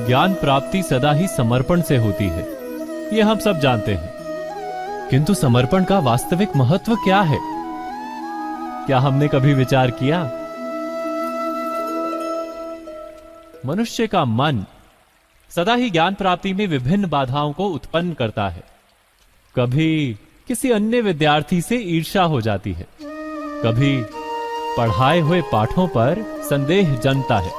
ज्ञान प्राप्ति सदा ही समर्पण से होती है, ये हम सब जानते हैं। किंतु समर्पण का वास्तविक महत्व क्या है? क्या हमने कभी विचार किया? मनुष्य का मन सदा ही ज्ञान प्राप्ति में विभिन्न बाधाओं को उत्पन्न करता है। कभी किसी अन्य विद्यार्थी से ईर्ष्या हो जाती है, कभी पढ़ाए हुए पाठों पर संदेह जन्मता है,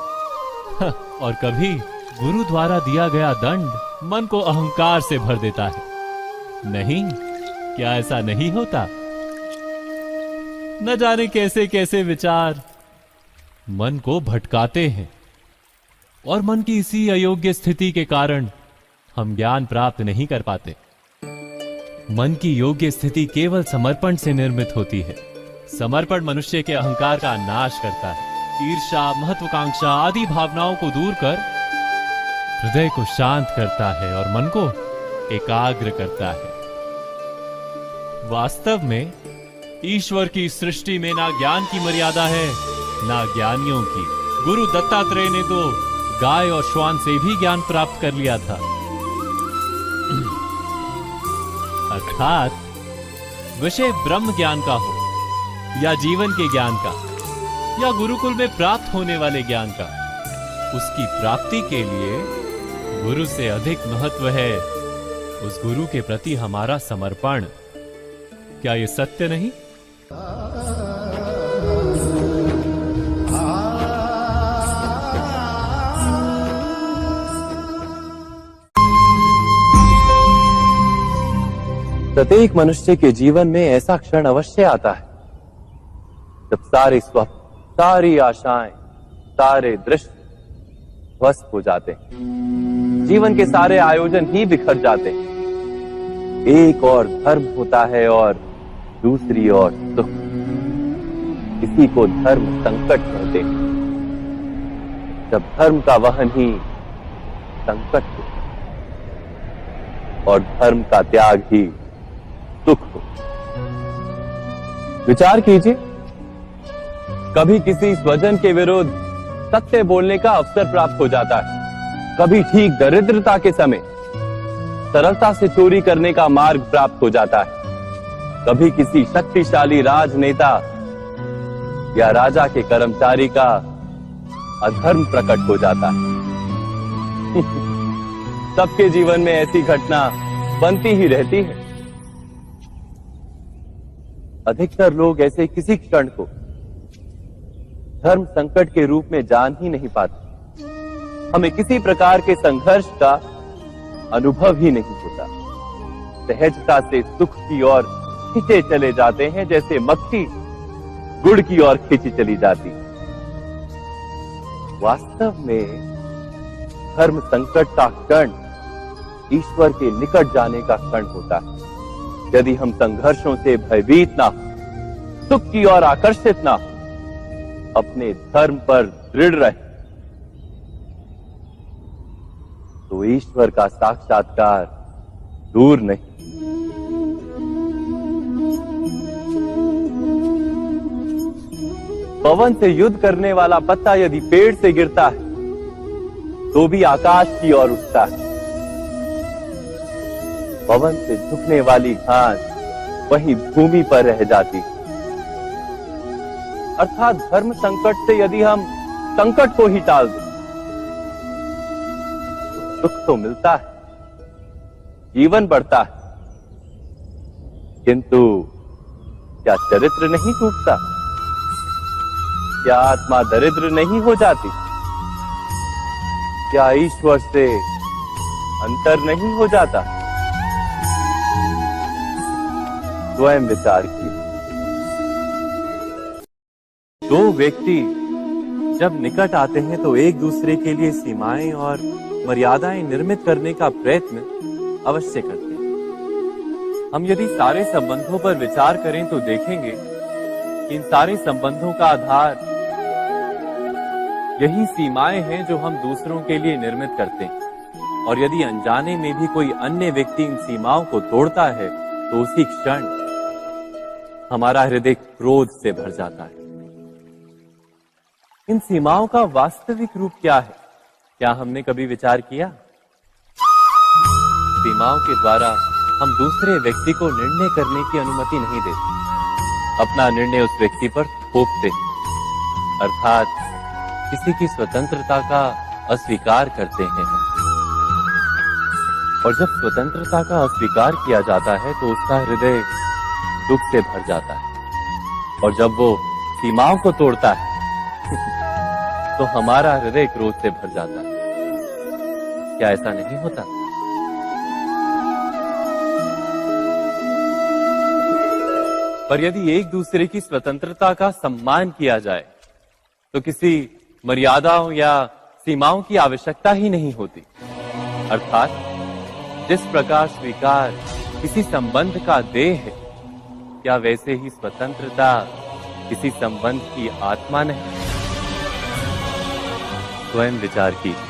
और कभी गुरु द्वारा दिया गया दंड मन को अहंकार से भर देता है। नहीं, क्या ऐसा नहीं होता? न जाने कैसे कैसे विचार मन को भटकाते हैं, और मन की इसी अयोग्य स्थिति के कारण हम ज्ञान प्राप्त नहीं कर पाते। मन की योग्य स्थिति केवल समर्पण से निर्मित होती है। समर्पण मनुष्य के अहंकार का नाश करता है, ईर्ष्या, महत्वाकांक्षा आदि भावनाओं को दूर कर हृदय को शांत करता है और मन को एकाग्र करता है। वास्तव में ईश्वर की सृष्टि में ना ज्ञान की मर्यादा है, ना ज्ञानियों की। गुरु दत्तात्रेय ने तो गाय और श्वान से भी ज्ञान प्राप्त कर लिया था। अर्थात विषय ब्रह्म ज्ञान का हो या जीवन के ज्ञान का या गुरुकुल में प्राप्त होने वाले ज्ञान का, उसकी प्राप्ति के लिए गुरु से अधिक महत्व है उस गुरु के प्रति हमारा समर्पण। क्या यह सत्य नहीं? प्रत्येक मनुष्य के जीवन में ऐसा क्षण अवश्य आता है जब सारे स्वप्न, सारी आशाएं, सारे दृश्य ध्वस्त हो जाते हैं। जीवन के सारे आयोजन ही बिखर जाते हैं। एक और धर्म होता है और दूसरी ओर सुख। इसी को धर्म संकट कहते हैं। जब धर्म का वहन ही संकट हो और धर्म का त्याग ही सुख हो। विचार कीजिए, कभी किसी स्वजन के विरुद्ध सत्य बोलने का अवसर प्राप्त हो जाता है, कभी ठीक दरिद्रता के समय सरलता से चोरी करने का मार्ग प्राप्त हो जाता है, कभी किसी शक्तिशाली राजनेता या राजा के कर्मचारी का अधर्म प्रकट हो जाता है। सबके जीवन में ऐसी घटना बनती ही रहती है। अधिकतर लोग ऐसे किसी क्षण को धर्म संकट के रूप में जान ही नहीं पाते। हमें किसी प्रकार के संघर्ष का अनुभव ही नहीं होता। सहजता से सुख की ओर खींचे चले जाते हैं, जैसे मक्खी गुड़ की ओर खींची चली जाती। वास्तव में धर्म संकट का क्षण ईश्वर के निकट जाने का क्षण होता है। यदि हम संघर्षों से भयभीत ना हो, सुख की ओर आकर्षित ना हो, अपने धर्म पर दृढ़ रहे, तो ईश्वर का साक्षात्कार दूर नहीं। पवन से युद्ध करने वाला पत्ता यदि पेड़ से गिरता है तो भी आकाश की ओर उठता है। पवन से झुकने वाली घास वहीं भूमि पर रह जाती। अर्थात धर्म संकट से यदि हम संकट को ही टाल दें तो सुख तो मिलता है, जीवन बढ़ता है, किंतु क्या चरित्र नहीं टूटता? क्या आत्मा दरिद्र नहीं हो जाती? क्या ईश्वर से अंतर नहीं हो जाता? स्वयं विचार कीजिए। दो व्यक्ति जब निकट आते हैं तो एक दूसरे के लिए सीमाएं और मर्यादाएं निर्मित करने का प्रयत्न अवश्य करते हैं। हम यदि सारे संबंधों पर विचार करें तो देखेंगे कि इन सारे संबंधों का आधार यही सीमाएं हैं जो हम दूसरों के लिए निर्मित करते हैं। और यदि अनजाने में भी कोई अन्य व्यक्ति इन सीमाओं को तोड़ता है तो उसी क्षण हमारा हृदय क्रोध से भर जाता है। इन सीमाओं का वास्तविक रूप क्या है? क्या हमने कभी विचार किया? सीमाओं के द्वारा हम दूसरे व्यक्ति को निर्णय करने की अनुमति नहीं देते, अपना निर्णय उस व्यक्ति पर थोपते, अर्थात किसी की स्वतंत्रता का अस्वीकार करते हैं। और जब स्वतंत्रता का अस्वीकार किया जाता है तो उसका हृदय दुख से भर जाता है, और जब वो सीमाओं को तोड़ता है तो हमारा हृदय क्रोध से भर जाता है। क्या ऐसा नहीं होता? पर यदि एक दूसरे की स्वतंत्रता का सम्मान किया जाए तो किसी मर्यादाओं या सीमाओं की आवश्यकता ही नहीं होती। अर्थात जिस प्रकार स्वीकार किसी संबंध का देह है, क्या वैसे ही स्वतंत्रता किसी संबंध की आत्मा नहीं? स्वयं विचार कीजिए।